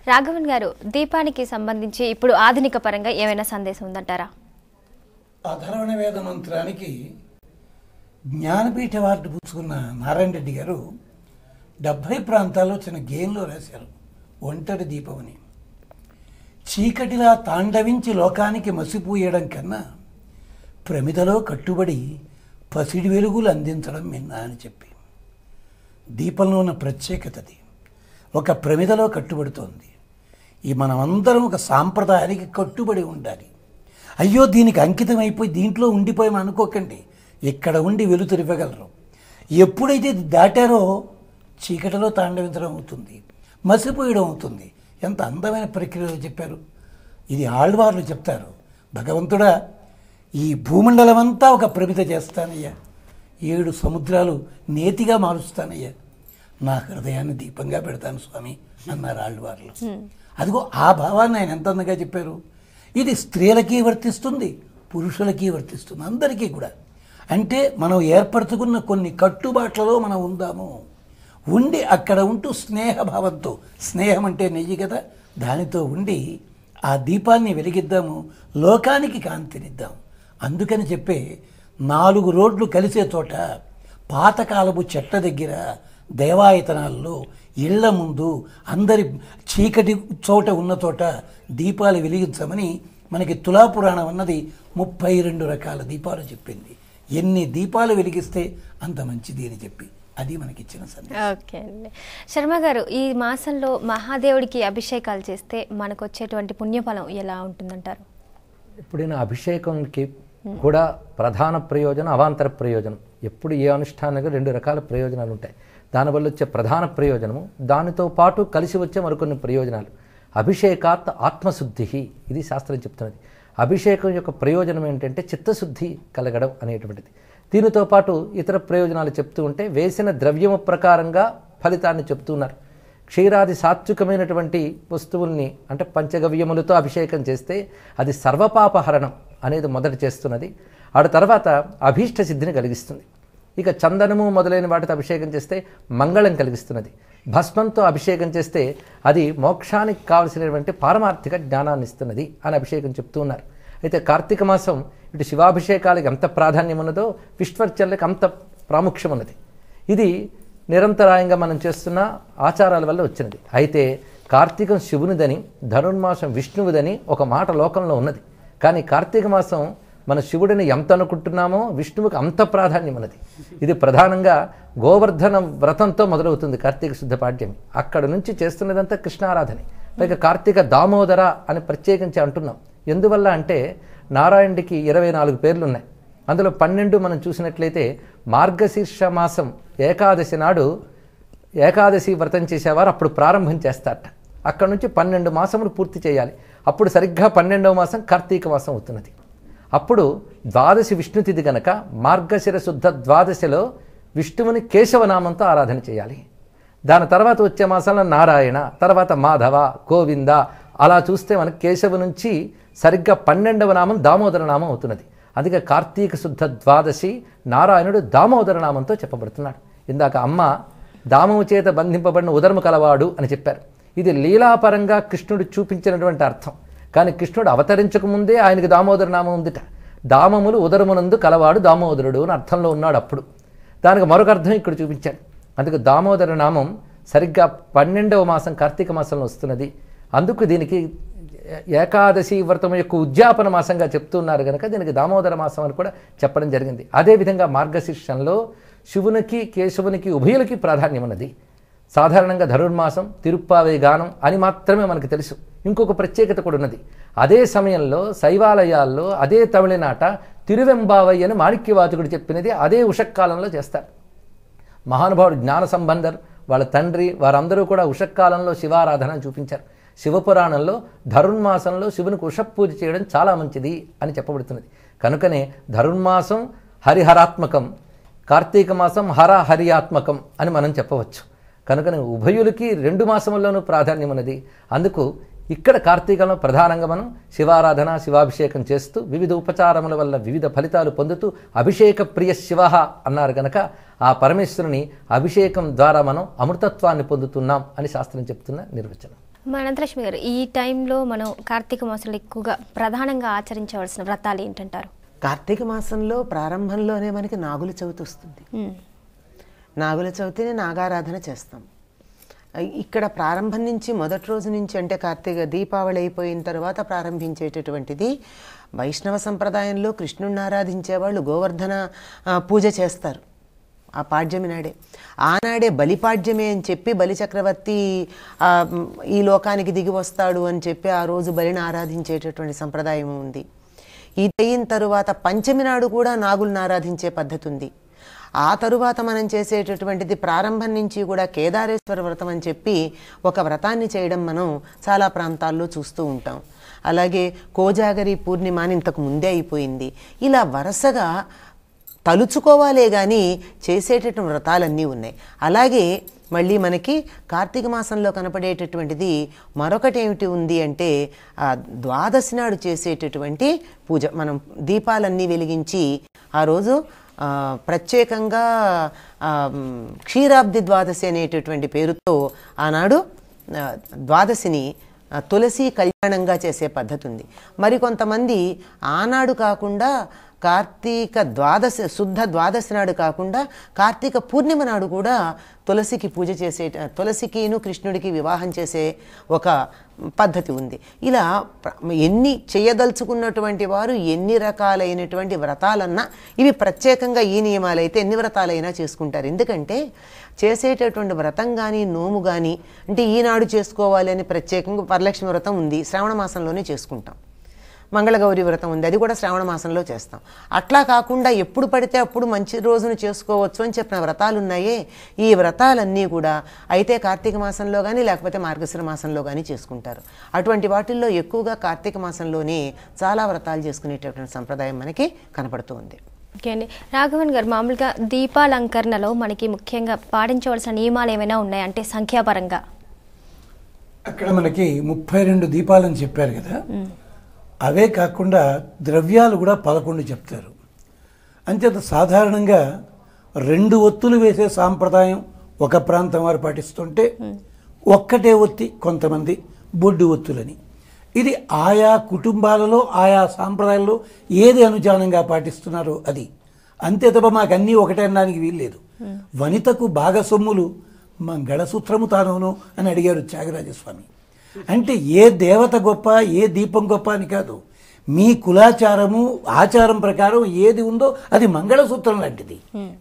రాఘవన్ గారు, దీపానికి సంబంధించి ఇప్పుడు ఆధునిక పరంగా ఏమైనా సందేశం ఉందంటారా? అధర్వణ వేద మంత్రానికి జ్ఞానపీఠ అవార్డు పుచ్చుకున్న నారాయణ రెడ్డి గారు 70 ప్రాంతాల్లో చిన్న గేయంలో రాశారు. ఒంటరి దీపం అని. చీకటిలా తాండవించి లోకానికి మసిపూయడం కన్నా ప్రమిదలో కట్టుబడి పసిడి వెలుగులు అందించడం మిన్నా అని చెప్పి, దీపంలో ఉన్న ప్రత్యేకతది. ఒక ప్రమిదలో కట్టుబడుతోంది. ఈ మనమందరం ఒక సాంప్రదాయానికి కట్టుబడి ఉండాలి. అయ్యో దీనికి అంకితం అయిపోయి దీంట్లో ఉండిపోయాం అనుకోకండి. ఇక్కడ ఉండి వెలుతురివ్వగలరు. ఎప్పుడైతే దాటారో చీకటిలో తాండవించడం అవుతుంది, మసిపోయడం అవుతుంది. ఎంత అందమైన ప్రక్రియలో చెప్పారు. ఇది ఆళ్వార్లు చెప్తారు. భగవంతుడా, ఈ భూమండలం అంతా ఒక ప్రమిద చేస్తానయ్యా, 7 సముద్రాలు నేతిగా మారుస్తానయ్యా, నా హృదయాన్ని దీపంగా పెడతాను స్వామి అన్నారు ఆళ్వార్లు. అదిగో ఆ భావాన్ని ఆయన ఎంత అందంగా చెప్పారు. ఇది స్త్రీలకి వర్తిస్తుంది, పురుషులకి వర్తిస్తుంది, అందరికీ కూడా. అంటే మనం ఏర్పరచుకున్న కొన్ని కట్టుబాట్లలో మనం ఉందాము. ఉండి అక్కడ ఉంటూ స్నేహభావంతో, స్నేహం అంటే నెయ్యి కదా, దానితో ఉండి ఆ దీపాన్ని వెలిగిద్దాము, లోకానికి కాంతినిద్దాం. అందుకని చెప్పే 4 రోడ్లు కలిసే చోట, పాతకాలపు చెట్ల దగ్గర, దేవాయతనాల్లో, ఇళ్ల ముందు, అందరి చీకటి చోట ఉన్న చోట దీపాలు వెలిగించమని మనకి తులాపురాణం అన్నది 32 రకాల దీపాలు చెప్పింది. ఎన్ని దీపాలు వెలిగిస్తే అంత మంచిది అని చెప్పి అది మనకిచ్చిన సందేశం. ఓకే అండి. శర్మ గారు, ఈ మాసంలో మహాదేవుడికి అభిషేకాలు చేస్తే మనకు వచ్చేటువంటి పుణ్యఫలం ఎలా ఉంటుందంటారు? ఎప్పుడైనా అభిషేకంకి కూడా ప్రధాన ప్రయోజనం, అవాంతర ప్రయోజనం. ఎప్పుడు ఏ అనుష్ఠానంగా 2 రకాల ప్రయోజనాలు ఉంటాయి. దానివల్ల వచ్చే ప్రధాన ప్రయోజనము, దానితో పాటు కలిసి వచ్చే మరికొన్ని ప్రయోజనాలు. అభిషేకాత్ ఆత్మశుద్ధి, ఇది శాస్త్రం చెప్తున్నది. అభిషేకం యొక్క ప్రయోజనం ఏంటంటే చిత్తశుద్ధి కలగడం అనేటువంటిది. దీనితో పాటు ఇతర ప్రయోజనాలు చెప్తూ ఉంటే వేసిన ద్రవ్యము ప్రకారంగా ఫలితాన్ని చెప్తున్నారు. క్షీరాది సాత్వికమైనటువంటి వస్తువుల్ని అంటే పంచగవ్యములతో అభిషేకం చేస్తే అది సర్వపాపహరణం అనేది మొదట చేస్తున్నది. ఆడ తర్వాత అభీష్ట సిద్ధిని కలిగిస్తుంది. ఇక చందనము మొదలైన వాటితో అభిషేకం చేస్తే మంగళం కలిగిస్తున్నది. భస్మంతో అభిషేకం చేస్తే అది మోక్షానికి కావలసినటువంటి పారమార్థిక జ్ఞానాన్ని ఇస్తున్నది అని అభిషేకం చెప్తూ ఉన్నారు. అయితే కార్తీక మాసం ఇటు శివాభిషేకాలకు ఎంత ప్రాధాన్యం ఉన్నదో విష్ణువర్చనలకు అంత ప్రాముఖ్యం ఉన్నది. ఇది నిరంతరాయంగా మనం చేస్తున్న ఆచారాల వల్ల వచ్చినది. అయితే కార్తీకం శివునిదని, ధనుర్మాసం విష్ణువుదని ఒక మాట లోకంలో ఉన్నది. కానీ కార్తీక మాసం మన శివుడిని ఎంత అనుకుంటున్నామో విష్ణువుకి అంత ప్రాధాన్యం ఉన్నది. ఇది ప్రధానంగా గోవర్ధన వ్రతంతో మొదలవుతుంది కార్తీక శుద్ధ పాడ్యమి. అక్కడ నుంచి చేస్తున్నదంతా కృష్ణారాధనే. పైగా కార్తీక దామోదర అని ప్రత్యేకించి అంటున్నాం. ఎందువల్ల అంటే నారాయణుడికి 24 పేర్లు ఉన్నాయి. అందులో 12 మనం చూసినట్లయితే మార్గశీర్ష మాసం ఏకాదశి నాడు ఏకాదశి వ్రతం చేసేవారు అప్పుడు ప్రారంభం చేస్తారట. అక్కడ నుంచి 12 మాసములు పూర్తి చేయాలి. అప్పుడు సరిగ్గా 12వ మాసం కార్తీక మాసం అవుతున్నది. అప్పుడు ద్వాదశి విష్ణుతిథి గనక మార్గశిర శుద్ధ ద్వాదశిలో విష్ణువుని కేశవనామంతో ఆరాధన చేయాలి. దాని తర్వాత వచ్చే మాసంలో నారాయణ, తర్వాత మాధవ, గోవింద, అలా చూస్తే మనకి కేశవ నుంచి సరిగ్గా 12వ నామం దామోదర నామం అవుతున్నది. అందుకే కార్తీక శుద్ధ ద్వాదశి నారాయణుడు దామోదర నామంతో చెప్పబడుతున్నాడు. ఇందాక అమ్మ దామము చేత బంధింపబడిన ఉదరము కలవాడు అని చెప్పారు. ఇది లీలాపరంగా కృష్ణుడు చూపించినటువంటి అర్థం. కానీ కృష్ణుడు అవతరించకముందే ఆయనకి దామోదర నామం ఉందిట. దామములు ఉదరమునందు కలవాడు దామోదరుడు అని అర్థంలో ఉన్నాడు అప్పుడు. దానికి మరొక అర్థం ఇక్కడ చూపించాడు. అందుకు దామోదర నామం సరిగ్గా 12వ మాసం కార్తీక మాసంలో వస్తున్నది. అందుకు దీనికి ఏకాదశి వ్రతం యొక్క ఉద్యాపన మాసంగా చెప్తున్నారు కనుక దీనికి దామోదర మాసం అని కూడా చెప్పడం జరిగింది. అదేవిధంగా మార్గశీర్షంలో శివునికి కేశవునికి ఉభయులకి ప్రాధాన్యం ఉన్నది. సాధారణంగా ధనుర్మాసం తిరుప్పావై గానం అని మాత్రమే మనకు తెలుసు. ఇంకొక ప్రత్యేకత కూడా ఉన్నది. అదే సమయంలో శైవాలయాల్లో అదే తమిళనాట తిరువెంబావై అని మాణిక్యవాచకుడు చెప్పినది అదే ఉషక్కాలంలో చేస్తారు. మహానుభావుడు జ్ఞాన సంబంధర్, వాళ్ళ తండ్రి, వారందరూ కూడా ఉషక్కాలంలో శివారాధన చూపించారు. శివపురాణంలో ధనుర్మాసంలో శివునికి ఉషపూజ చేయడం చాలా మంచిది అని చెప్పబడుతున్నది. కనుకనే ధనుర్మాసం హరిహరాత్మకం, కార్తీక మాసం హరియాత్మకం అని మనం చెప్పవచ్చు. కనుకనే ఉభయులకి 2 మాసముల్లోనూ ప్రాధాన్యం ఉన్నది. అందుకు ఇక్కడ కార్తీకంలో ప్రధానంగా మనం శివారాధన, శివాభిషేకం చేస్తూ వివిధ ఉపచారముల వల్ల వివిధ ఫలితాలు పొందుతూ అభిషేక ప్రియ శివ అన్నారు కనుక ఆ పరమేశ్వరుని అభిషేకం ద్వారా మనం అమృతత్వాన్ని పొందుతున్నాం అని శాస్త్రం చెప్తున్న నిర్వచనం. మా అనంతలక్ష్మి గారు, ఈ టైంలో మనం కార్తీక మాసంలో ఎక్కువగా ప్రధానంగా ఆచరించవలసిన వ్రతాలు ఏంటంటారు? కార్తీక మాసంలో ప్రారంభంలోనే మనకి నాగుల చవితి వస్తుంది. నాగుల చవితిని నాగారాధన చేస్తాం. ఇక్కడ ప్రారంభం నుంచి మొదటి రోజు నుంచి అంటే కార్తీక దీపావళి అయిపోయిన తర్వాత ప్రారంభించేటటువంటిది వైష్ణవ సంప్రదాయంలో కృష్ణుడిని ఆరాధించేవాళ్ళు గోవర్ధన పూజ చేస్తారు ఆ పాడ్యమి నాడే. ఆనాడే బలిపాడ్యమే అని చెప్పి బలిచక్రవర్తి ఈ లోకానికి దిగి వస్తాడు అని చెప్పి ఆ రోజు బలిని ఆరాధించేటటువంటి సంప్రదాయం ఉంది. ఇది అయిన తరువాత పంచమి నాడు కూడా నాగులను ఆరాధించే పద్ధతి ఉంది. ఆ తరువాత మనం చేసేటటువంటిది ప్రారంభం నుంచి కూడా కేదారేశ్వర వ్రతం అని చెప్పి ఒక వ్రతాన్ని చేయడం మనం చాలా ప్రాంతాల్లో చూస్తూ ఉంటాం. అలాగే కోజాగరి పూర్ణిమ అని ఇంతకు ముందే అయిపోయింది. ఇలా వరుసగా తలుచుకోవాలే కానీ చేసేటటువంటి వ్రతాలన్నీ ఉన్నాయి. అలాగే మళ్ళీ మనకి కార్తీక మాసంలో కనపడేటటువంటిది మరొకటి ఏమిటి ఉంది అంటే ద్వాదశి నాడు చేసేటటువంటి పూజ. మనం దీపాలన్నీ వెలిగించి ఆ రోజు ప్రత్యేకంగా క్షీరాబ్ది ద్వాదశి అనేటటువంటి పేరుతో ఆనాడు ద్వాదశిని తులసి కళ్యాణంగా చేసే పద్ధతి ఉంది. మరికొంతమంది ఆనాడు కాకుండా కార్తీక ద్వాదశి శుద్ధ ద్వాదశి నాడు కాకుండా కార్తీక పూర్ణిమ నాడు కూడా తులసికి పూజ చేసే తులసికిను కృష్ణుడికి వివాహం చేసే ఒక పద్ధతి ఉంది. ఇలా ఎన్ని చేయదలుచుకున్నటువంటి వారు ఎన్ని రకాలైనటువంటి వ్రతాలన్నా ఇవి ప్రత్యేకంగా ఈ నియమాలైతే ఎన్ని వ్రతాలైనా చేసుకుంటారు. ఎందుకంటే చేసేటటువంటి వ్రతం కానీ నోము కానీ అంటే ఈనాడు చేసుకోవాలి అని ప్రత్యేకంగా వరలక్ష్మి వ్రతం ఉంది, శ్రావణ మాసంలోనే చేసుకుంటాం. మంగళగౌరి వ్రతం ఉంది, అది కూడా శ్రావణ మాసంలో చేస్తాం. అట్లా కాకుండా ఎప్పుడు పడితే అప్పుడు మంచి రోజును చేసుకోవచ్చు అని చెప్పిన వ్రతాలు ఉన్నాయే, ఈ వ్రతాలన్నీ కూడా అయితే కార్తీక మాసంలో కానీ లేకపోతే మార్గశిర మాసంలో కానీ చేసుకుంటారు. అటువంటి వాటిల్లో ఎక్కువగా కార్తీక మాసంలోనే చాలా వ్రతాలు చేసుకునేటటువంటి సంప్రదాయం మనకి కనపడుతూ ఉంది. ఓకే అండి. రాఘవన్ గారు, మామూలుగా దీపాలంకరణలో మనకి ముఖ్యంగా పాటించవలసిన నియమాలు ఏమైనా ఉన్నాయా అంటే సంఖ్యాపరంగా? అక్కడ మనకి 32 దీపాలని చెప్పారు కదా, అవే కాకుండా ద్రవ్యాలు కూడా 11 చెప్తారు. అంచేత సాధారణంగా 2 ఒత్తులు వేసే సాంప్రదాయం ఒక ప్రాంతం వారు పాటిస్తుంటే ఒక్కటే ఒత్తి కొంతమంది బొడ్డు ఒత్తులని. ఇది ఆయా కుటుంబాలలో ఆయా సాంప్రదాయాల్లో ఏది అనుచానంగా పాటిస్తున్నారో అది అంతే తప్ప మాకు అన్నీ ఒకటే అనడానికి వీల్లేదు. వనితకు భాగసొమ్ములు మంగళసూత్రము తానోను అని అడిగారు త్యాగరాజస్వామి. అంటే ఏ దేవత గొప్ప ఏ దీపం గొప్ప అని కాదు, మీ కులాచారము ఆచారం ప్రకారం ఏది ఉందో అది మంగళసూత్రం లాంటిది,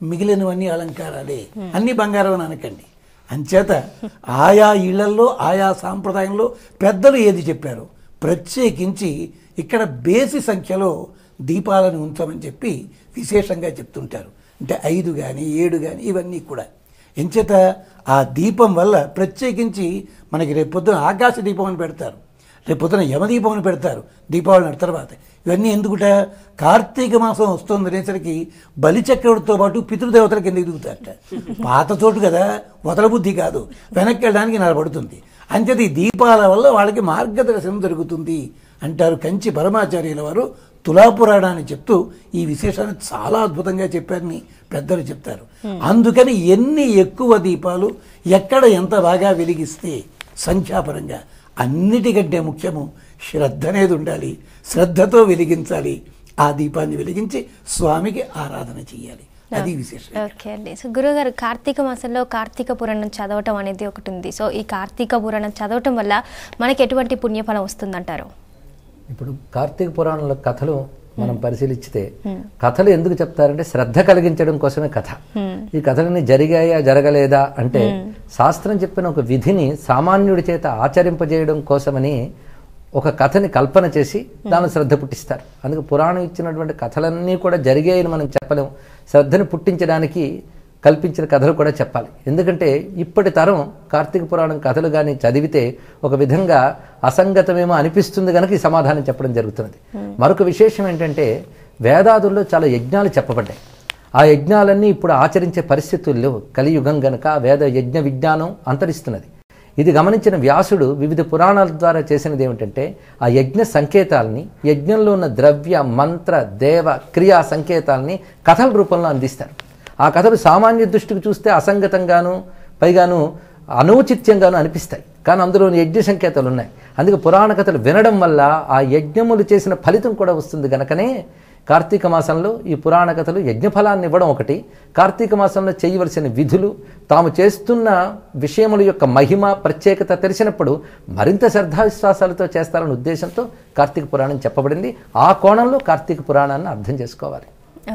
మిగిలినవన్నీ అలంకారాలే, అన్ని బంగారం అని అనకండి. అంచేత ఆయా ఇళ్లల్లో ఆయా సాంప్రదాయంలో పెద్దలు ఏది చెప్పారో ప్రత్యేకించి ఇక్కడ బేసి సంఖ్యలో దీపాలను ఉంచమని చెప్పి విశేషంగా చెప్తుంటారు. అంటే 5 కానీ 7 కానీ ఇవన్నీ కూడా. ఎంచేత ఆ దీపం వల్ల ప్రత్యేకించి మనకి రేపొద్దున ఆకాశ దీపం అని పెడతారు, రేపొద్దున యమదీపం అని పెడతారు దీపావళి తర్వాత. ఇవన్నీ ఎందుకుట, కార్తీక మాసం వస్తుంది అనేసరికి బలిచక్రవర్తితో పాటు పితృదేవతలకు ఎందుకు దిగుతారట. పాత చోటు కదా, వదలబుద్ధి కాదు, వెనక్కి వెళ్ళడానికి నిలబడుతుంది. అంచేత ఈ దీపాల వల్ల వాళ్ళకి మార్గదర్శనం జరుగుతుంది అంటారు కంచి పరమాచార్యుల వారు తులాపురాణాన్ని చెప్తూ. ఈ విశేషాన్ని చాలా అద్భుతంగా చెప్పారని పెద్దలు చెప్తారు. అందుకని ఎన్ని ఎక్కువ దీపాలు ఎక్కడ ఎంత బాగా వెలిగిస్తే సంఖ్యాపరంగా అన్నిటికంటే ముఖ్యము శ్రద్ధ అనేది ఉండాలి. శ్రద్ధతో వెలిగించాలి, ఆ దీపాన్ని వెలిగించి స్వామికి ఆరాధన చేయాలి, అది విశేషం. ఓకే అండి. సో గురుగారు, కార్తీక మాసంలో కార్తీక పురాణం చదవటం అనేది ఒకటి ఉంది. సో ఈ కార్తీక పురాణం చదవటం వల్ల మనకి ఎటువంటి పుణ్యఫలం వస్తుందంటారు? ఇప్పుడు కార్తీక పురాణంలో కథలు మనం పరిశీలించితే కథలు ఎందుకు చెప్తారంటే శ్రద్ధ కలిగించడం కోసమే కథ. ఈ కథలన్నీ జరిగాయా జరగలేదా అంటే శాస్త్రం చెప్పిన ఒక విధిని సామాన్యుడి చేత ఆచరింపజేయడం కోసమని ఒక కథని కల్పన చేసి దాన్ని శ్రద్ధ పుట్టిస్తారు. అందుకే పురాణం ఇచ్చినటువంటి కథలన్నీ కూడా జరిగాయని మనం చెప్పలేము. శ్రద్ధని పుట్టించడానికి కల్పించిన కథలు కూడా చెప్పాలి. ఎందుకంటే ఇప్పటి తరం కార్తీక పురాణం కథలు కానీ చదివితే ఒక విధంగా అసంగతమేమో అనిపిస్తుంది కనుక ఈ సమాధానం చెప్పడం జరుగుతున్నది. మరొక విశేషం ఏంటంటే వేదాదుల్లో చాలా యజ్ఞాలు చెప్పబడ్డాయి. ఆ యజ్ఞాలన్నీ ఇప్పుడు ఆచరించే పరిస్థితులు లేవు. కలియుగం గనక వేద యజ్ఞ విజ్ఞానం అంతరిస్తున్నది. ఇది గమనించిన వ్యాసుడు వివిధ పురాణాల ద్వారా చేసినది ఏమిటంటే ఆ యజ్ఞ సంకేతాలని, యజ్ఞంలో ఉన్న ద్రవ్య మంత్ర దేవ క్రియా సంకేతాలని కథల రూపంలో అందిస్తారు. ఆ కథలు సామాన్య దృష్టికి చూస్తే అసంగతంగాను పైగాను అనౌచిత్యంగాను అనిపిస్తాయి. కానీ అందులో యజ్ఞ సంకేతాలు ఉన్నాయి. అందుకే పురాణ కథలు వినడం వల్ల ఆ యజ్ఞములు చేసిన ఫలితం కూడా వస్తుంది గనకనే కార్తీక మాసంలో ఈ పురాణ కథలు యజ్ఞఫలాన్ని ఇవ్వడం ఒకటి, కార్తీక మాసంలో చేయవలసిన విధులు, తాము చేస్తున్న విషయముల యొక్క మహిమ ప్రత్యేకత తెలిసినప్పుడు మరింత శ్రద్ధావిశ్వాసాలతో చేస్తారన్న ఉద్దేశంతో కార్తీక పురాణం చెప్పబడింది. ఆ కోణంలో కార్తీక పురాణాన్ని అర్థం చేసుకోవాలి.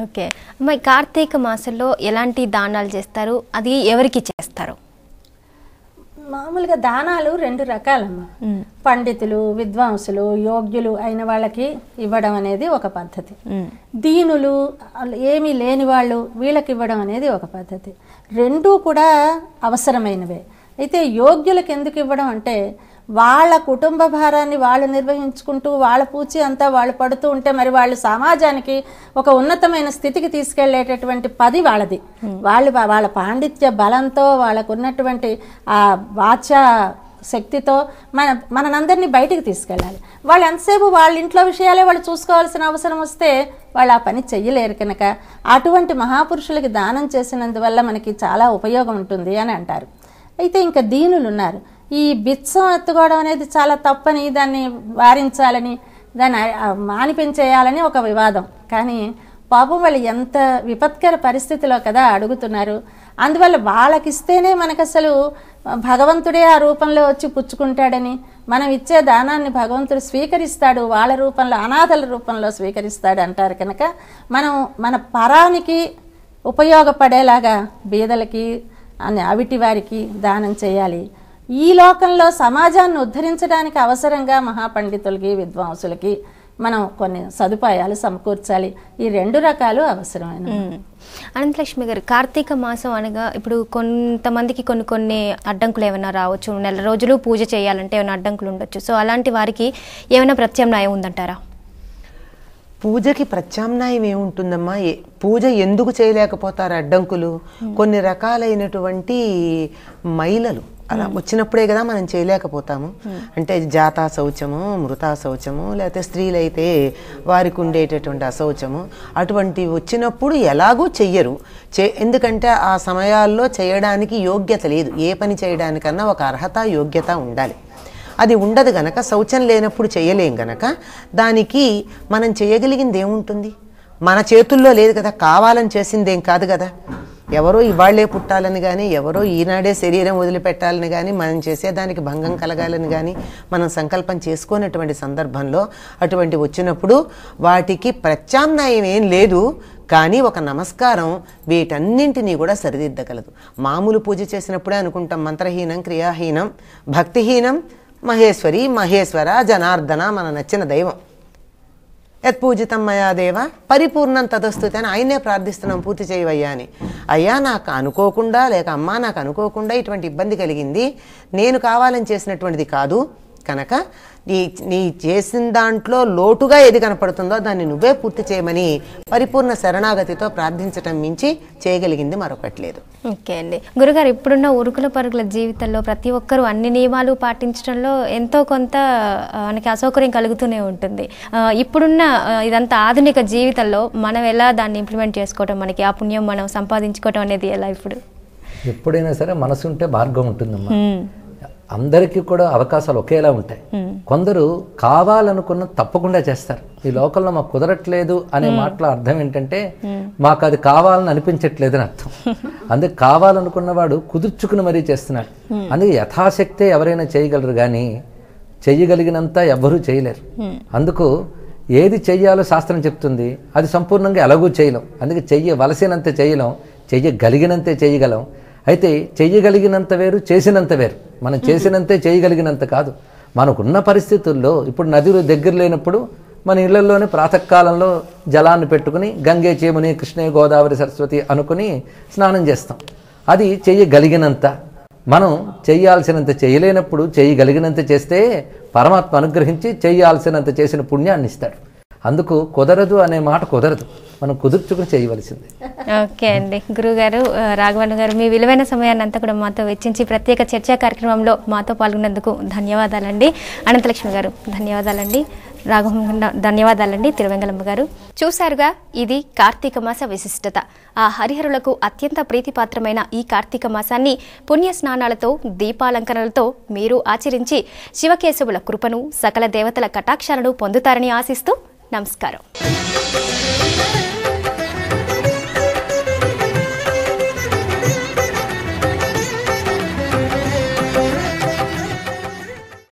ఓకే అమ్మాయి, కార్తీక మాసంలో ఎలాంటి దానాలు చేస్తారు, అది ఎవరికి చేస్తారు? మామూలుగా దానాలు 2 రకాలమ్మా. పండితులు, విద్వాంసులు, యోగ్యులు అయిన వాళ్ళకి ఇవ్వడం అనేది ఒక పద్ధతి. దీనులు, ఏమీ లేని వాళ్ళు, వీళ్ళకి ఇవ్వడం అనేది ఒక పద్ధతి. రెండూ కూడా అవసరమైనవే. అయితే యోగ్యులకు ఎందుకు ఇవ్వడం అంటే, వాళ్ళ కుటుంబ భారాన్ని వాళ్ళు నిర్వహించుకుంటూ వాళ్ళ పూచి అంతా వాళ్ళు పడుతూ ఉంటే మరి వాళ్ళు సమాజానికి ఒక ఉన్నతమైన స్థితికి తీసుకెళ్లేటటువంటి పది వాళ్ళది. వాళ్ళ పాండిత్య బలంతో, వాళ్ళకు ఉన్నటువంటి ఆ వాచా శక్తితో మనందరినీ బయటికి తీసుకెళ్ళాలి. వాళ్ళు ఎంతసేపు వాళ్ళ ఇంట్లో విషయాలే వాళ్ళు చూసుకోవాల్సిన అవసరం వస్తే వాళ్ళు ఆ పని చెయ్యలేరు. కనుక అటువంటి మహాపురుషులకి దానం చేసినందువల్ల మనకి చాలా ఉపయోగం ఉంటుంది అని అంటారు. అయితే ఇంకా దీనులు ఉన్నారు. ఈ బిత్సం ఎత్తుకోవడం అనేది చాలా తప్పని, దాన్ని వారించాలని, దాన్ని మానిపించేయాలని ఒక వివాదం. కానీ పాపం వాళ్ళు ఎంత విపత్కర పరిస్థితిలో కదా అడుగుతున్నారు. అందువల్ల వాళ్ళకిస్తేనే మనకు అసలు భగవంతుడే ఆ రూపంలో వచ్చి పుచ్చుకుంటాడని, మనం ఇచ్చే దానాన్ని భగవంతుడు స్వీకరిస్తాడు, వాళ్ళ రూపంలో, అనాథల రూపంలో స్వీకరిస్తాడు అంటారు. కనుక మనం మన పరానికి ఉపయోగపడేలాగా బీదలకి, అవిటి వారికి దానం చేయాలి. ఈ లోకంలో సమాజాన్ని ఉద్ధరించడానికి అవసరంగా మహాపండితులకి, విద్వాంసులకి మనం కొన్ని సదుపాయాలు సమకూర్చాలి. ఈ 2 రకాలు అవసరమైన. అనంతలక్ష్మి గారు, కార్తీక మాసం అనగా ఇప్పుడు కొంతమందికి కొన్ని అడ్డంకులు ఏమైనా రావచ్చు, నెల రోజులు పూజ చేయాలంటే ఏమైనా అడ్డంకులు ఉండొచ్చు. సో అలాంటి వారికి ఏమైనా ప్రత్యామ్నాయం ఉందంటారా? పూజకి ప్రత్యామ్నాయం ఏముంటుందమ్మా? పూజ ఎందుకు చేయలేకపోతారు? అడ్డంకులు కొన్ని రకాలైనటువంటి మైలలు అలా వచ్చినప్పుడే కదా మనం చేయలేకపోతాము. అంటే జాతా శౌచము, మృతా శౌచము, లేకపోతే స్త్రీలైతే వారికి ఉండేటటువంటి అశౌచము, అటువంటి వచ్చినప్పుడు ఎలాగూ చెయ్యరు. ఎందుకంటే ఆ సమయాల్లో చేయడానికి యోగ్యత లేదు. ఏ పని చేయడానికన్నా ఒక అర్హత, యోగ్యత ఉండాలి. అది ఉండదు గనక, శౌచం లేనప్పుడు చేయలేం గనక దానికి మనం చేయగలిగింది ఏముంటుంది? మన చేతుల్లో లేదు కదా, కావాలని చేసిందేం కాదు కదా. ఎవరో ఇవాళ్లే పుట్టాలని కానీ, ఎవరో ఈనాడే శరీరం వదిలిపెట్టాలని కానీ, మనం చేసేదానికి భంగం కలగాలని కానీ మనం సంకల్పం చేసుకునేటువంటి సందర్భంలో అటువంటి వచ్చినప్పుడు వాటికి ప్రత్యామ్నాయం ఏం లేదు. కానీ ఒక నమస్కారం వీటన్నింటినీ కూడా సరిదిద్దగలదు. మామూలు పూజ చేసినప్పుడే అనుకుంటాం మంత్రహీనం, క్రియాహీనం, భక్తిహీనం, మహేశ్వరి, మహేశ్వర, జనార్దన మన నచ్చిన దైవం, యత్పూజితం మయా దేవ పరిపూర్ణం తదస్తుతి అని ఆయనే ప్రార్థిస్తున్నాం, పూర్తి చేయవయ్యా అని. అయ్యా నాకు అనుకోకుండా, లేక అమ్మా నాకు అనుకోకుండా ఇటువంటి ఇబ్బంది కలిగింది, నేను కావాలని చేసినటువంటిది కాదు కనుక నీ చేసిన దాంట్లో లోటుగా ఏది కనపడుతుందో దాన్ని నువ్వే పూర్తి చేయమని పరిపూర్ణ శరణాగతితో ప్రార్థించటం మించి చేయగలిగింది మరొకటి లేదు. ఓకే అండి. గురుగారు, ఇప్పుడున్న ఉరుకుల పరుగుల జీవితంలో ప్రతి ఒక్కరూ అన్ని నియమాలు పాటించడంలో ఎంతో కొంత మనకి అసౌకర్యం కలుగుతూనే ఉంటుంది. ఇప్పుడున్న ఇదంతా ఆధునిక జీవితంలో మనం ఎలా దాన్ని ఇంప్లిమెంట్ చేసుకోవటం, మనకి ఆ పుణ్యం మనం సంపాదించుకోవటం అనేది ఎలా? ఇప్పుడు ఎప్పుడైనా సరే మనసు ఉంటే మార్గం ఉంటుందమ్మా. అందరికీ కూడా అవకాశాలు ఒకేలా ఉంటాయి. కొందరు కావాలనుకున్న తప్పకుండా చేస్తారు. ఈ లోకంలో మాకు కుదరట్లేదు అనే మాటల అర్థం ఏంటంటే మాకు అది కావాలని అనిపించట్లేదు అని అర్థం. అందుకే కావాలనుకున్నవాడు కుదుర్చుకుని మరీ చేస్తున్నాడు. అందుకే యథాశక్తే ఎవరైనా చేయగలరు, కానీ చెయ్యగలిగినంత ఎవ్వరూ చేయలేరు. అందుకు ఏది చెయ్యాలో శాస్త్రం చెప్తుంది, అది సంపూర్ణంగా ఎలాగూ చేయలేం. అందుకే చెయ్యవలసినంత చేయలేం, చెయ్యగలిగినంతే చేయగలం. అయితే చెయ్యగలిగినంత వేరు, చేసినంత వేరు. మనం చేసినంతే చేయగలిగినంత కాదు. మనకున్న పరిస్థితుల్లో ఇప్పుడు నదులు దగ్గర లేనప్పుడు మన ఇళ్లలోనే ప్రాతకాలంలో జలాన్ని పెట్టుకుని గంగే, చేముని, కృష్ణ, గోదావరి, సరస్వతి అనుకుని స్నానం చేస్తాం. అది చెయ్యగలిగినంత. మనం చెయ్యాల్సినంత చేయలేనప్పుడు చేయగలిగినంత చేస్తే పరమాత్మ అనుగ్రహించి చెయ్యాల్సినంత చేసిన పుణ్యాన్ని ఇస్తాడు. అందుకు కుదరదు అనే మాట కుదరదు, మనం కుదుర్చుకుని చేయవలసింది. ఓకే అండి. గురుగారు, రాఘవన్ గారు, మీ విలువైన సమయాన్ని అంతా కూడా మాతో వెచ్చించి ప్రత్యేక చర్చా కార్యక్రమంలో మాతో పాల్గొన్నందుకు ధన్యవాదాలండి. అనంతలక్ష్మి గారు ధన్యవాదాలండి. ధన్యవాదాలండి తిరువెంగళమ్మ గారు. చూశారుగా, ఇది కార్తీక మాస విశిష్టత. ఆ హరిహరులకు అత్యంత ప్రీతిపాత్రమైన ఈ కార్తీక మాసాన్ని పుణ్య స్నానాలతో, దీపాలంకరణలతో మీరు ఆచరించి శివకేశవుల కృపను, సకల దేవతల కటాక్షాలను పొందుతారని ఆశిస్తూ నమస్కారం.